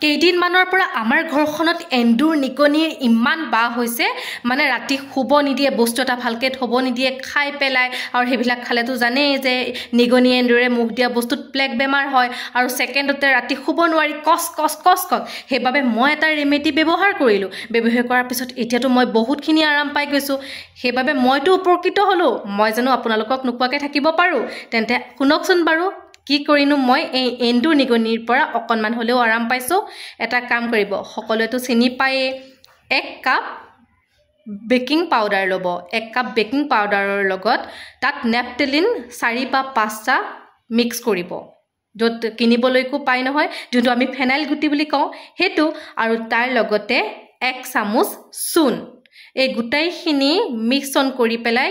কেইদিনমানৰ পৰা আমাৰ ঘৰখনত এন্দুৰ নিগনিৰ ইমান বাহ হৈছে মানে ৰাতি শুব নিদিয়ে বস্তু এটা ভালকৈ থ'ব নিদিয়ে খাই পেলাই আৰু সেইবিলাক খালেতো জানেই যে নিগনি এন্দুৰে মুখ দিয়া বস্তুত প্লেগ বেমাৰ হয় আৰু ছেকেণ্ডতে ৰাতি শুব নোৱাৰি কচ সেইবাবে মই এটা ৰেমেডি ব্যৱহাৰ কৰিলোঁ ব্যৱহাৰ কৰাৰ পিছত এতিয়াতো মই বহুতখিনি আৰাম পাই গৈছোঁ সেইবাবে মইতো উপকৃত হ'লোঁ মই জানো আপোনালোকক নোকোৱাকৈ থাকিব পাৰোঁ তেন্তে শুনকচোন বাৰু কি কৰিনো মই এই এন্দুৰ নিগনিৰ পৰা অকণমান হ'লেও আৰাম পাইছোঁ এটা কাম কৰিব সকলোৱেতো চিনি পায়েই 1 কাপ বেকিং পাউডাৰ ল'ব 1 কাপ বেকিং পাউডাৰৰ লগত তাত নেপথেলিন 4 বা 5টা মিক্স কৰিব য'ত কিনিবলৈকো পায় নহয় যোনটো আমি ফেনাইল গুটি বুলি কওঁ সেইটো আৰু তাৰ লগতে 1 চামুচ চূণ এই গোটাইখিনি মিক্সন কৰি পেলাই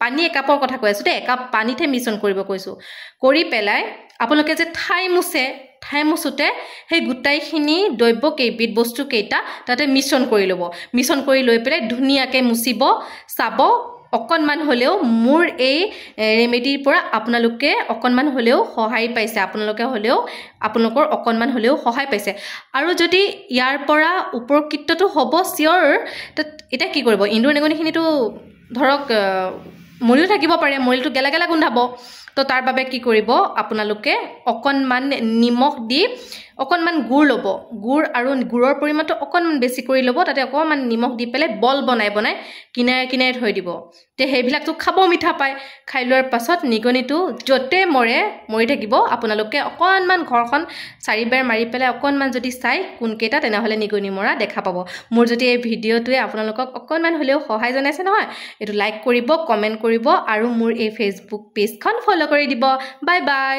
পানী একাপৰ কথা কৈ আছোঁ দেই একাপ পানীতে মিশ্ৰণ কৰিব কৈছোঁ কৰি পেলাই আপোনালোকে যে ঠাই মুচোতে সেই গোটাইখিনি দ্ৰব্য কেইবিধ বস্তু কেইটা তাতে মিশ্ৰণ কৰি ল'ব মিশ্ৰণ কৰি লৈ পেলাই ধুনীয়াকৈ মুচিব চাব অকণমান হ'লেও মোৰ এই ৰেমেডিৰ পৰা আপোনালোকে অকণমান হ'লেও সহায় পাইছে আপোনালোকৰ অকণমান হ'লেও সহায় পাইছে আৰু যদি ইয়াৰ পৰা উপকৃতটো হ'ব চিয়ৰ এতিয়া কি কৰিব এন্দুৰ নিগনিখিনিতো ধৰক মৰিও থাকিব পাৰে মৰিলটো গেলা গোন্ধাব তো তাৰ বাবে কি কৰিব আপোনালোকে অকণমান নিমখ দি অকণমান গুড় ল'ব গুড় আৰু গুড়ৰ পৰিমাণটো অকণমান বেছি কৰি ল'ব তাতে অকণমান নিমখ দি পেলাই বল বনাই কিনাৰে থৈ দিব তে সেইবিলাকতো খাব মিঠা পায় খাই লোৱাৰ পাছত নিগনিটো য'তে মৰি থাকিব আপোনালোকে অকণমান ঘৰখন 4 বাৰ মাৰি পেলাই অকণমান যদি চাই কোনকেইটা তেনেহ'লে নিগনি মৰা দেখা পাব মোৰ যদি এই ভিডিঅ'টোৱে আপোনালোকক অকণমান হ'লেও সহায় জনাইছে নহয় এইটো লাইক কৰিব কমেণ্ট কৰিব আৰু মোৰ এই ফেচবুক পেজখন ফ'ল' কৰি দিব বাই বাই